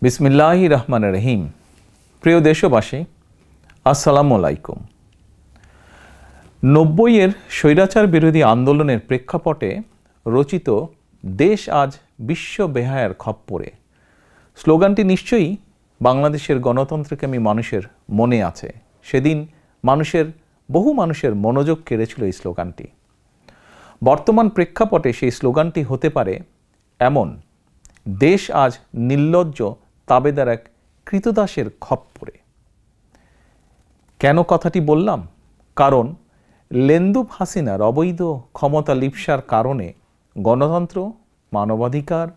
বিসমিল্লাহির রহমানির রহিম। প্রিয় দেশবাসী, আসসালামু আলাইকুম। 90-এর স্বৈরাচার বিরোধী আন্দোলনের প্রেক্ষাপটে রচিত দেশ আজ বিশ্ব বেহায়ার খপ্পরে স্লোগানটি নিশ্চয়ই বাংলাদেশের গণতন্ত্রকামী মানুষের মনে আছে। সেদিন বহু মানুষের মনোযোগ কেড়েছিল এই স্লোগানটি। বর্তমান প্রেক্ষাপটে সেই স্লোগানটি হতে পারে এমন: দেশ আজ নির্লজ্জ তাবেদার এক কৃতদাসের খপ্পরে। কেন কথাটি বললাম? কারণ লেন্দুব হাসিনার অবৈধ ক্ষমতা লিপ্সার কারণে গণতন্ত্র, মানবাধিকার,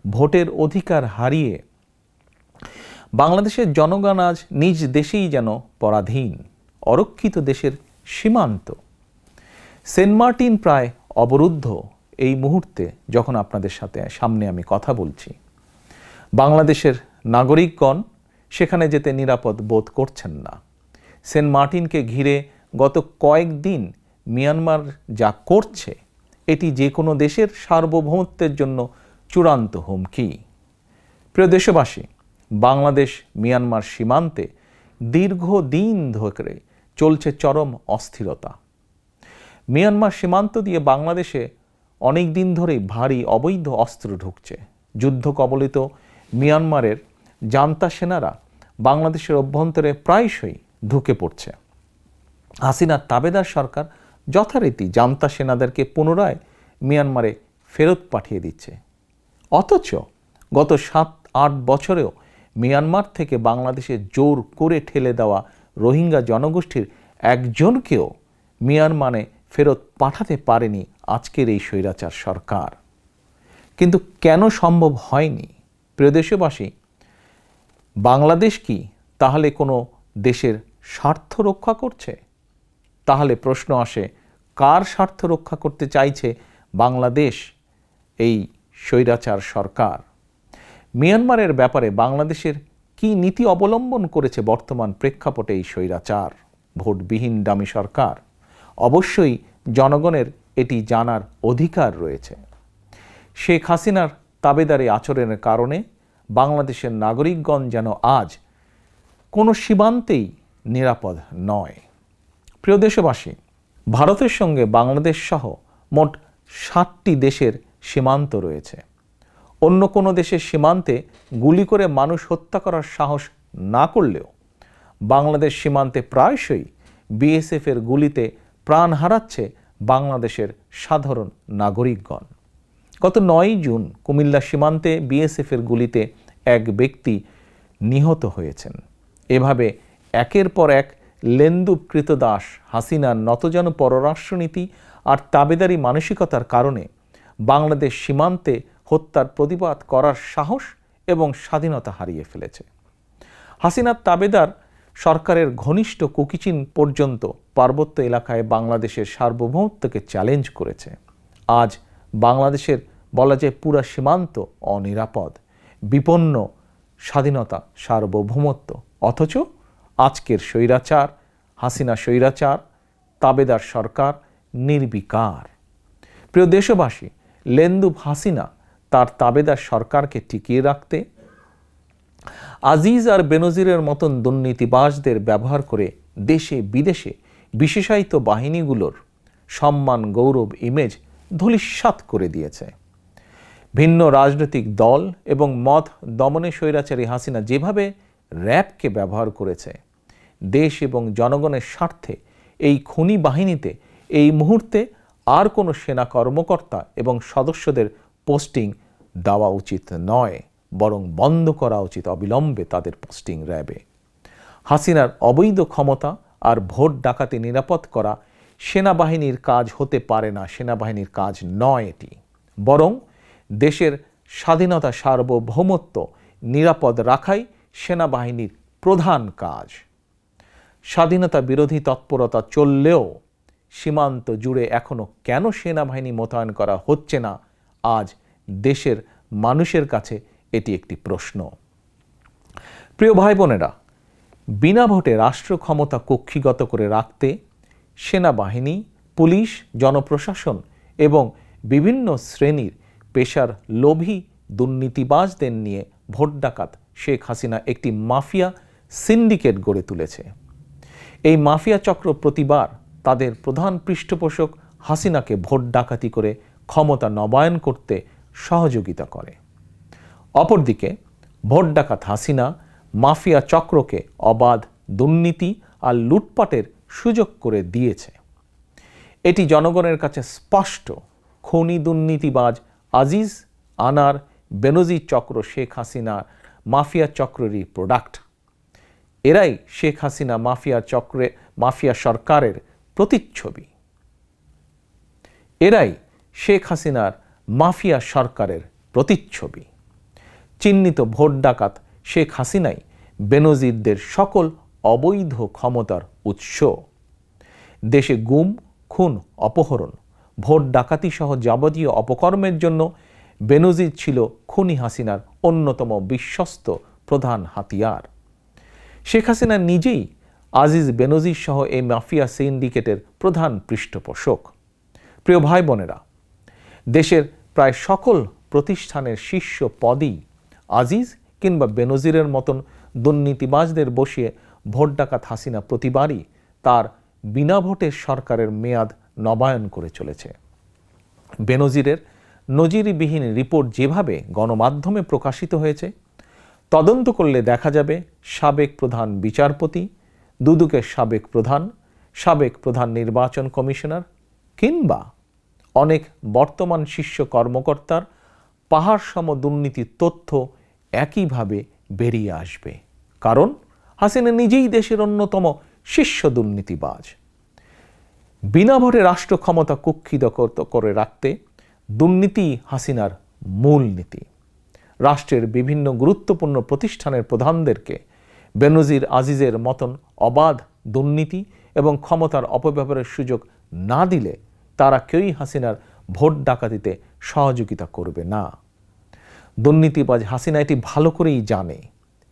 ভোটের অধিকার হারিয়ে বাংলাদেশের জনগণ আজ নিজ দেশেই যেন পরাধীন। অরক্ষিত দেশের সীমান্ত সেন্ট মার্টিন প্রায় অবরুদ্ধ। এই মুহূর্তে যখন আপনাদের সামনে আমি কথা বলছি, বাংলাদেশের নাগরিকগণ সেখানে যেতে নিরাপদ বোধ করছেন না। সেন্ট মার্টিনকে ঘিরে গত কয়েকদিন মিয়ানমার যা করছে, এটি যে কোনো দেশের সার্বভৌমত্বের জন্য চূড়ান্ত হুমকি। প্রিয় দেশবাসী, বাংলাদেশ মিয়ানমার সীমান্তে দীর্ঘদিন ধরে চলছে চরম অস্থিরতা। মিয়ানমার সীমান্ত দিয়ে বাংলাদেশে অনেক দিন ধরেই ভারী অবৈধ অস্ত্র ঢুকছে। যুদ্ধ কবলিত মিয়ানমারের জান্তা সেনারা বাংলাদেশের অভ্যন্তরে প্রায়শই ঢুকে পড়ছে। হাসিনার তাবেদার সরকার যথারীতি জান্তা সেনাদেরকে পুনরায় মিয়ানমারে ফেরত পাঠিয়ে দিচ্ছে। অথচ গত 7-8 বছরেও মিয়ানমার থেকে বাংলাদেশে জোর করে ঠেলে দেওয়া রোহিঙ্গা জনগোষ্ঠীর একজনকেও মিয়ানমারে ফেরত পাঠাতে পারেনি আজকের এই স্বৈরাচার সরকার। কিন্তু কেন সম্ভব হয়নি? প্রিয় দেশবাসী, বাংলাদেশ কি তাহলে কোনো দেশের স্বার্থ রক্ষা করছে? তাহলে প্রশ্ন আসে, কার স্বার্থ রক্ষা করতে চাইছে বাংলাদেশ এই স্বৈরাচার সরকার? মিয়ানমারের ব্যাপারে বাংলাদেশের কি নীতি অবলম্বন করেছে বর্তমান প্রেক্ষাপটে এই স্বৈরাচার ভোটবিহীন ডামি সরকার? অবশ্যই জনগণের এটি জানার অধিকার রয়েছে। শেখ হাসিনার তাবেদারি আচরণের কারণে বাংলাদেশের নাগরিকগণ যেন আজ কোনো সীমান্তেই নিরাপদ নয়। প্রিয় দেশবাসী, ভারতের সঙ্গে বাংলাদেশ সহ মোট 7টি দেশের সীমান্ত রয়েছে। অন্য কোনো দেশের সীমান্তে গুলি করে মানুষ হত্যা করার সাহস না করলেও বাংলাদেশ সীমান্তে প্রায়শই বিএসএফের গুলিতে প্রাণ হারাচ্ছে বাংলাদেশের সাধারণ নাগরিকগণ। গত 9 জুন কুমিল্লা সীমান্তে বিএসএফের গুলিতে এক ব্যক্তি নিহত হয়েছেন। এভাবে একের পর এক লেন্দুব কৃতদাস হাসিনার নতজানু পররাষ্ট্রনীতি আর তাবেদারি মানসিকতার কারণে বাংলাদেশ সীমান্তে হত্যার প্রতিবাদ করার সাহস এবং স্বাধীনতা হারিয়ে ফেলেছে। হাসিনার তাবেদার সরকারের ঘনিষ্ঠ কুকিচিন পর্যন্ত পার্বত্য এলাকায় বাংলাদেশের সার্বভৌমত্বকে চ্যালেঞ্জ করেছে। আজ বাংলাদেশের বলা যায় পুরা সীমান্ত অনিরাপদ, বিপন্ন স্বাধীনতা, সার্বভৌমত্ব। অথচ আজকের স্বৈরাচার হাসিনা স্বৈরাচার তাবেদার সরকার নির্বিকার। প্রিয় দেশবাসী, লেন্দুব হাসিনা তার তাবেদার সরকারকে টিকিয়ে রাখতে আজিজ আর বেনজিরের মতন দুর্নীতিবাজদের ব্যবহার করে দেশে বিদেশে বিশেষায়িত বাহিনীগুলোর সম্মান, গৌরব, ইমেজ ধূলিসাৎ করে দিয়েছে। ভিন্ন রাজনৈতিক দল এবং মত দমনে স্বৈরাচারী হাসিনা যেভাবে র্যাবকে ব্যবহার করেছে, দেশ এবং জনগণের স্বার্থে এই খুনি বাহিনীতে এই মুহূর্তে আর কোনো সেনা কর্মকর্তা এবং সদস্যদের পোস্টিং দেওয়া উচিত নয়, বরং বন্ধ করা উচিত অবিলম্বে তাদের পোস্টিং র্যাবে। হাসিনার অবৈধ ক্ষমতা আর ভোট ডাকাতি নিরাপদ করা সেনাবাহিনীর কাজ হতে পারে না, সেনাবাহিনীর কাজ নয় এটি। বরং দেশের স্বাধীনতা, সার্বভৌমত্ব নিরাপদ রাখাই সেনাবাহিনীর প্রধান কাজ। স্বাধীনতা বিরোধী তৎপরতা চললেও সীমান্ত জুড়ে এখনো কেন সেনাবাহিনী মোতায়েন করা হচ্ছে না, আজ দেশের মানুষের কাছে এটি একটি প্রশ্ন। প্রিয় ভাই বোনেরা, বিনা ভোটে রাষ্ট্র ক্ষমতা কক্ষিগত করে রাখতে সেনাবাহিনী, পুলিশ, জনপ্রশাসন এবং বিভিন্ন শ্রেণীর পেশার লোভী দুর্নীতিবাজদের নিয়ে ভোট ডাকাত শেখ হাসিনা একটি মাফিয়া সিন্ডিকেট গড়ে তুলেছে। এই মাফিয়া চক্র প্রতিবার তাদের প্রধান পৃষ্ঠপোষক হাসিনাকে ভোট ডাকাতি করে ক্ষমতা নবায়ন করতে সহযোগিতা করে। অপরদিকে ভোট ডাকাত হাসিনা মাফিয়া চক্রকে অবাধ দুর্নীতি আর লুটপাটের সুযোগ করে দিয়েছে। এটি জনগণের কাছে স্পষ্ট। খনি দুর্নীতিবাজ আজিজ, আনার, বেনজির চক্র শেখ হাসিনা মাফিয়া চক্রেরই প্রোডাক্ট। এরাই শেখ হাসিনা মাফিয়া সরকারের প্রতিচ্ছবি। এরাই শেখ হাসিনার মাফিয়া সরকারের প্রতিচ্ছবি। চিহ্নিত ভোট ডাকাত শেখ হাসিনাই বেনজিরদের সকল অবৈধ ক্ষমতার উৎস। দেশে গুম, খুন, অপহরণ, ভোট ডাকাতি সহ যাবতীয় অপকর্মের জন্য বেনজির ছিল খুনি হাসিনার অন্যতম বিশ্বস্ত প্রধান হাতিয়ার। শেখ হাসিনা নিজেই আজিজ, বেনজির সহ এই মাফিয়া সিন্ডিকেটের প্রধান পৃষ্ঠপোষক। প্রিয় ভাই বোনেরা, দেশের প্রায় সকল প্রতিষ্ঠানের শীর্ষ পদই আজিজ কিংবা বেনজিরের মতন দুর্নীতিবাজদের বসিয়ে ভোট ডাকাত হাসিনা প্রতিবারই তার বিনা ভোটের সরকারের মেয়াদ নবায়ন করে চলেছে। বেনজিরের নজিরবিহীন রিপোর্ট যেভাবে গণমাধ্যমে প্রকাশিত হয়েছে, তদন্ত করলে দেখা যাবে সাবেক প্রধান বিচারপতি, দুদকের সাবেক প্রধান নির্বাচন কমিশনার কিংবা অনেক বর্তমান শীর্ষ কর্মকর্তার পাহাড়সম দুর্নীতির তথ্য একইভাবে বেরিয়ে আসবে। কারণ হাসিনা নিজেই দেশের অন্যতম শীর্ষ দুর্নীতিবাজ। বিনা ভোটে রাষ্ট্র ক্ষমতা কুক্ষিত করে রাখতে দুর্নীতি হাসিনার মূল নীতি। রাষ্ট্রের বিভিন্ন গুরুত্বপূর্ণ প্রতিষ্ঠানের প্রধানদেরকে বেনজির, আজিজের মতন অবাধ দুর্নীতি এবং ক্ষমতার অপব্যবহারের সুযোগ না দিলে তারা কেউই হাসিনার ভোট ডাকাতিতে সহযোগিতা করবে না। দুর্নীতিবাজ হাসিনা এটি ভালো করেই জানে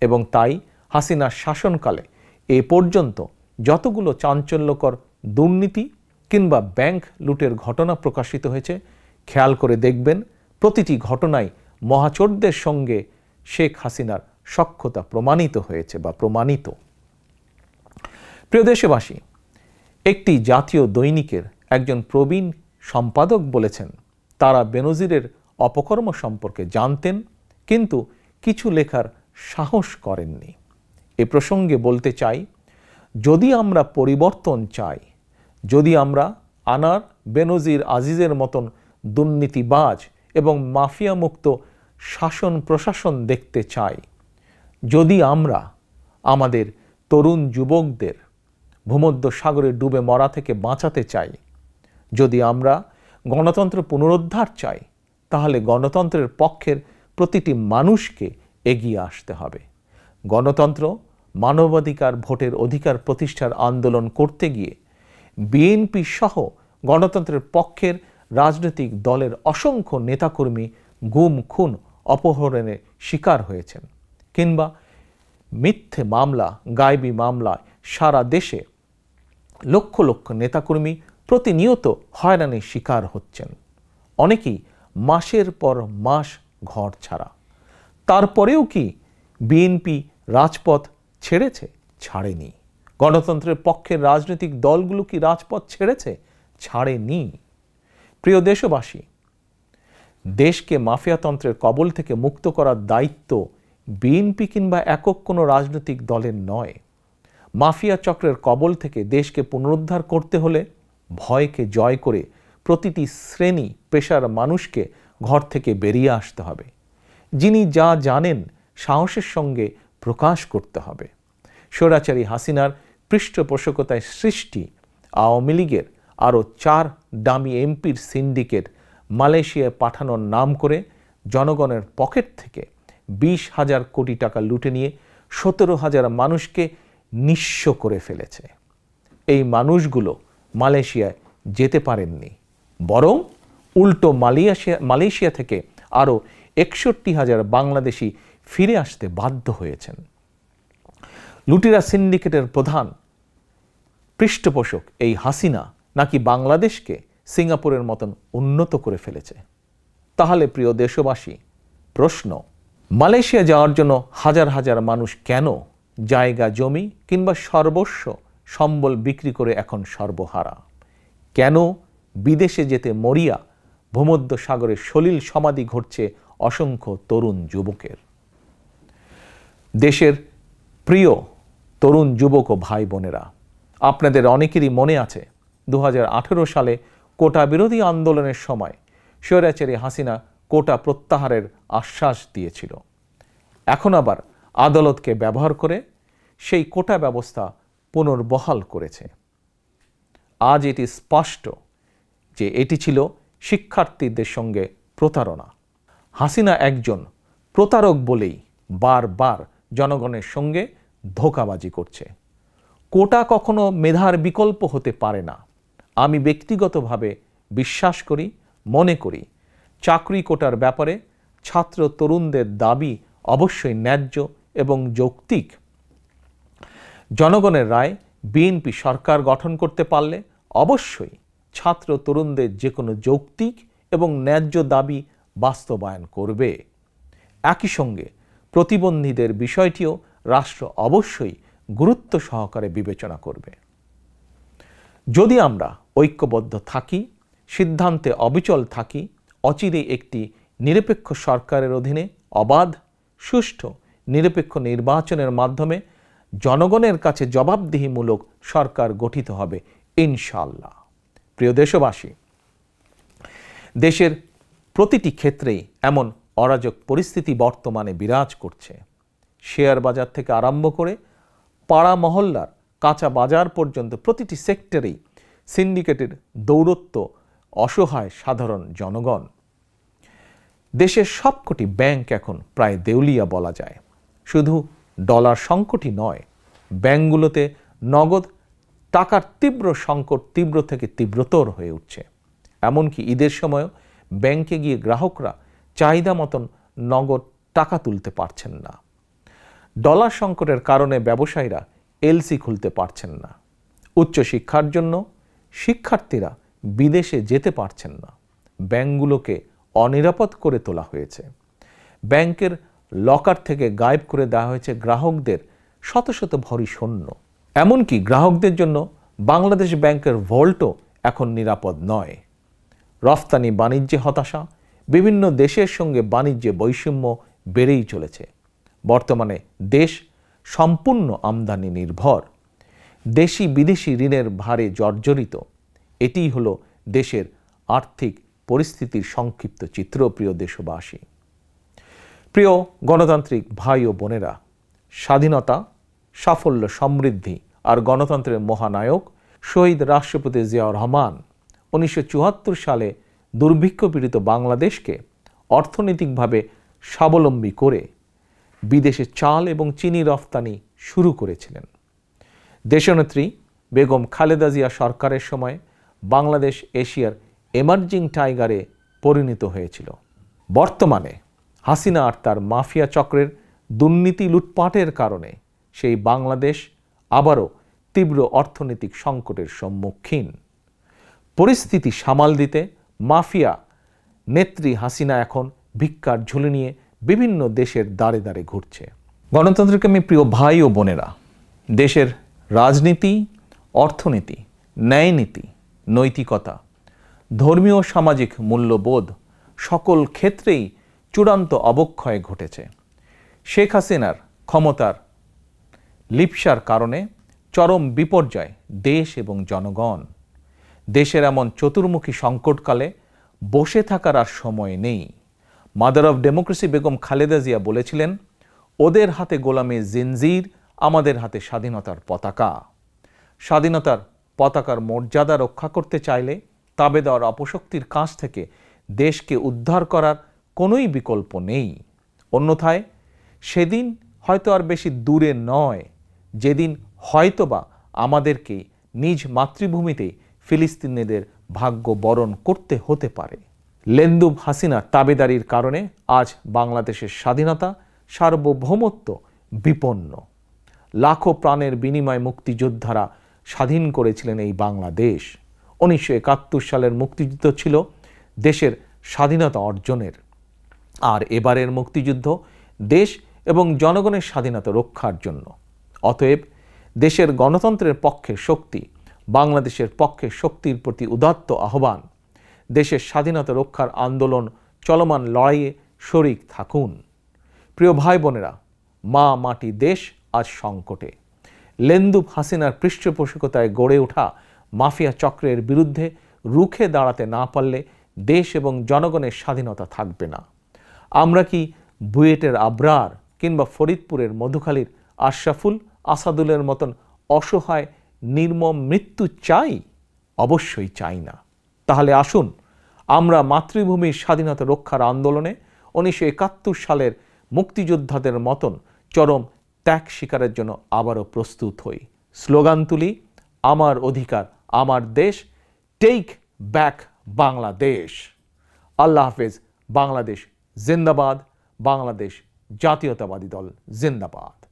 এবং তাই হাসিনার শাসনকালে এ পর্যন্ত যতগুলো চাঞ্চল্যকর দুর্নীতি কিংবা ব্যাংক লুটের ঘটনা প্রকাশিত হয়েছে, খেয়াল করে দেখবেন প্রতিটি ঘটনায় মহাচোরদের সঙ্গে শেখ হাসিনার সখ্যতা প্রমাণিত হয়েছে বা প্রমাণিত। প্রিয় দেশবাসী, একটি জাতীয় দৈনিকের একজন প্রবীণ সম্পাদক বলেছেন তারা বেনজিরের অপকর্ম সম্পর্কে জানতেন কিন্তু কিছু লেখার সাহস করেননি। এ প্রসঙ্গে বলতে চাই, যদি আমরা পরিবর্তন চাই, যদি আমরা আনার, বেনজির, আজিজের মতন দুর্নীতিবাজ এবং মাফিয়া মুক্ত শাসন প্রশাসন দেখতে চাই, যদি আমরা আমাদের তরুণ যুবকদের ভূমধ্য সাগরে ডুবে মরা থেকে বাঁচাতে চাই, যদি আমরা গণতন্ত্র পুনরুদ্ধার চাই, তাহলে গণতন্ত্রের পক্ষের প্রতিটি মানুষকে এগিয়ে আসতে হবে। গণতন্ত্র, মানবাধিকার, ভোটের অধিকার প্রতিষ্ঠার আন্দোলন করতে গিয়ে বিএনপি সহ গণতন্ত্রের পক্ষের রাজনৈতিক দলের অসংখ্য নেতাকর্মী গুম, খুন, অপহরণের শিকার হয়েছেন কিংবা মিথ্যে মামলা, গায়েবী মামলায় সারা দেশে লক্ষ লক্ষ নেতাকর্মী প্রতিনিয়ত হয়রানির শিকার হচ্ছেন। অনেকেই মাসের পর মাস ঘর ছাড়া। তারপরেও কি বিএনপি রাজপথ ছেড়েছে? ছাড়েনি। গণতন্ত্রের পক্ষের রাজনৈতিক দলগুলো কি রাজপথ ছেড়েছে? ছাড়েনি। প্রিয় দেশবাসী, দেশকে মাফিয়াতন্ত্রের কবল থেকে মুক্ত করার দায়িত্ব বিএনপি কিংবা একক কোনো রাজনৈতিক দলের নয়। মাফিয়া চক্রের কবল থেকে দেশকে পুনরুদ্ধার করতে হলে ভয়কে জয় করে প্রতিটি শ্রেণী পেশার মানুষকে ঘর থেকে বেরিয়ে আসতে হবে। যিনি যা জানেন সাহসের সঙ্গে প্রকাশ করতে হবে। স্বৈরাচারী হাসিনার পৃষ্ঠপোষকতায় সৃষ্টি আওয়ামী লীগের আরও 4 ডামি এমপির সিন্ডিকেট মালয়েশিয়ায় পাঠানোর নাম করে জনগণের পকেট থেকে 20,000 কোটি টাকা লুটে নিয়ে 17,000 মানুষকে নিঃস্ব করে ফেলেছে। এই মানুষগুলো মালয়েশিয়ায় যেতে পারেননি, বরং উল্টো মালয়েশিয়া থেকে আরও 61,000 বাংলাদেশি ফিরে আসতে বাধ্য হয়েছেন। লুটেরা সিন্ডিকেটের প্রধান পৃষ্ঠপোষক এই হাসিনা নাকি বাংলাদেশকে সিঙ্গাপুরের মতন উন্নত করে ফেলেছে? তাহলে প্রিয় দেশবাসী, প্রশ্ন, মালয়েশিয়া যাওয়ার জন্য হাজার হাজার মানুষ কেন জায়গা জমি কিংবা সর্বস্ব সম্বল বিক্রি করে এখন সর্বহারা? কেন বিদেশে যেতে মরিয়া ভূমধ্য সাগরে সলিল সমাধি ঘটছে অসংখ্য তরুণ যুবকের? দেশের প্রিয় তরুণ যুবক ও ভাই বোনেরা, আপনাদের অনেকেরই মনে আছে 2018 সালে কোটা বিরোধী আন্দোলনের সময় স্বৈরাচারী হাসিনা কোটা প্রত্যাহারের আশ্বাস দিয়েছিল। এখন আবার আদালতকে ব্যবহার করে সেই কোটা ব্যবস্থা পুনর্বহাল করেছে। আজ এটি স্পষ্ট যে এটি ছিল শিক্ষার্থীদের সঙ্গে প্রতারণা। হাসিনা একজন প্রতারক বলেই বারবার জনগণের সঙ্গে ধোঁকাবাজি করছে। কোটা কখনো মেধার বিকল্প হতে পারে না। আমি ব্যক্তিগতভাবে বিশ্বাস করি, মনে করি চাকরি কোটার ব্যাপারে ছাত্র তরুণদের দাবি অবশ্যই ন্যায্য এবং যৌক্তিক। জনগণের রায় বিএনপি সরকার গঠন করতে পারলে অবশ্যই ছাত্র তরুণদের যে কোনো যৌক্তিক এবং ন্যায্য দাবি বাস্তবায়ন করবে। একই সঙ্গে প্রতিবন্ধীদের বিষয়টিও রাষ্ট্র অবশ্যই গুরুত্ব সহকারে বিবেচনা করবে। যদি আমরা ঐক্যবদ্ধ থাকি, সিদ্ধান্তে অবিচল থাকি, অচিরেই একটি নিরপেক্ষ সরকারের অধীনে অবাধ, সুষ্ঠু, নিরপেক্ষ নির্বাচনের মাধ্যমে জনগণের কাছে জবাবদিহিমূলক সরকার গঠিত হবে ইনশাআল্লাহ। প্রিয় দেশবাসী, দেশের প্রতিটি ক্ষেত্রেই এমন অরাজক পরিস্থিতি বর্তমানে বিরাজ করছে। শেয়ার বাজার থেকে আরম্ভ করে পাড়া মহল্লার কাঁচা বাজার পর্যন্ত প্রতিটি সেক্টরেই সিন্ডিকেটের দৌরত্ব, অসহায় সাধারণ জনগণ। দেশের সবকটি ব্যাংক এখন প্রায় দেউলিয়া বলা যায়। শুধু ডলার সংকটই নয়, ব্যাংকগুলোতে নগদ টাকার তীব্র সংকট তীব্র থেকে তীব্রতর হয়ে উঠছে। এমনকি ঈদের সময়ও ব্যাংকে গিয়ে গ্রাহকরা চাহিদা মতন নগদ টাকা তুলতে পারছেন না। ডলার সংকটের কারণে ব্যবসায়ীরা এলসি খুলতে পারছেন না। উচ্চশিক্ষার জন্য শিক্ষার্থীরা বিদেশে যেতে পারছেন না। ব্যাংকগুলোকে অনিরাপদ করে তোলা হয়েছে। ব্যাংকের লকার থেকে গায়েব করে দেওয়া হয়েছে গ্রাহকদের শত শত ভরি সৈন্য। এমনকি গ্রাহকদের জন্য বাংলাদেশ ব্যাংকের ভল্টও এখন নিরাপদ নয়। রফতানি বাণিজ্যে হতাশা, বিভিন্ন দেশের সঙ্গে বাণিজ্যে বৈষম্য বেড়েই চলেছে। বর্তমানে দেশ সম্পূর্ণ আমদানি নির্ভর। দেশি বিদেশি ঋণের ভারে জর্জরিত। এটিই হলো দেশের আর্থিক পরিস্থিতির সংক্ষিপ্ত চিত্র। প্রিয় দেশবাসী, প্রিয় গণতান্ত্রিক ভাই ও বোনেরা, স্বাধীনতা, সাফল্য, সমৃদ্ধি আর গণতন্ত্রের মহানায়ক শহীদ রাষ্ট্রপতি জিয়াউর রহমান 1974 সালে দুর্ভিক্ষ পীড়িত বাংলাদেশকে অর্থনৈতিকভাবে স্বাবলম্বী করে বিদেশে চাল এবং চিনি রফতানি শুরু করেছিলেন। দেশনেত্রী বেগম খালেদা জিয়া সরকারের সময় বাংলাদেশ এশিয়ার এমার্জিং টাইগারে পরিণত হয়েছিল। বর্তমানে হাসিনা আর তার মাফিয়া চক্রের দুর্নীতি লুটপাটের কারণে সেই বাংলাদেশ আবারও তীব্র অর্থনৈতিক সংকটের সম্মুখীন। পরিস্থিতি সামাল দিতে মাফিয়া নেত্রী হাসিনা এখন ভিক্ষার ঝুলি নিয়ে বিভিন্ন দেশের দ্বারে দ্বারে ঘুরছে। গণতন্ত্রকামী প্রিয় ভাই ও বোনেরা, দেশের রাজনীতি, অর্থনীতি, ন্যায়নীতি, নৈতিকতা, ধর্মীয় সামাজিক মূল্যবোধ সকল ক্ষেত্রেই চূড়ান্ত অবক্ষয় ঘটেছে। শেখ হাসিনার ক্ষমতার লিপ্সার কারণে চরম বিপর্যয় দেশ এবং জনগণ। দেশের এমন চতুর্মুখী সংকটকালে বসে থাকার আর সময় নেই। Mother of democracy Begum Khaleda Zia বলেছিলেন, ওদের হাতে গোলামীর জিনজির, আমাদের হাতে স্বাধীনতার পতাকা। স্বাধীনতার পতাকার মর্যাদা রক্ষা করতে চাইলে তাবেদার অপশক্তির কাছ থেকে দেশকে উদ্ধার করার কোনোই বিকল্প নেই। অন্যথায় সেদিন হয়তো আর বেশি দূরে নয়, যেদিন হয়তোবা আমাদেরকে নিজ মাতৃভূমিতেই ফিলিস্তিনিদের ভাগ্য বরণ করতে হতে পারে। লেন্দুব হাসিনা তাবেদারির কারণে আজ বাংলাদেশের স্বাধীনতা, সার্বভৌমত্ব বিপন্ন। লাখো প্রাণের বিনিময়ে মুক্তিযোদ্ধারা স্বাধীন করেছিলেন এই বাংলাদেশ। 1971 সালের মুক্তিযুদ্ধ ছিল দেশের স্বাধীনতা অর্জনের। আর এবারের মুক্তিযুদ্ধ দেশ এবং জনগণের স্বাধীনতা রক্ষার জন্য। অতএব দেশের গণতন্ত্রের পক্ষে শক্তি, বাংলাদেশের পক্ষে শক্তির প্রতি উদাত্ত আহ্বান। দেশের স্বাধীনতা রক্ষার আন্দোলন চলমান লড়াইয়ে শরিক থাকুন। প্রিয় ভাই বোনেরা, মা মাটি দেশ আজ সংকটে। লেন্দুব হাসিনার পৃষ্ঠপোষকতায় গড়ে ওঠা মাফিয়া চক্রের বিরুদ্ধে রুখে দাঁড়াতে না পারলে দেশ এবং জনগণের স্বাধীনতা থাকবে না। আমরা কি বুয়েটের আবরার কিংবা ফরিদপুরের মধুখালীর আশরাফুল আসাদুলের মতন অসহায় নির্মম মৃত্যু চাই? অবশ্যই চাই না। তাহলে আসুন আমরা মাতৃভূমির স্বাধীনতা রক্ষার আন্দোলনে 1971 সালের মুক্তিযোদ্ধাদের মতন চরম ত্যাগ স্বীকারের জন্য আবারও প্রস্তুত হই। স্লোগান তুলি, আমার অধিকার আমার দেশ, টেক ব্যাক বাংলাদেশ। আল্লাহ হাফেজ। বাংলাদেশ জিন্দাবাদ। বাংলাদেশ জাতীয়তাবাদী দল জিন্দাবাদ।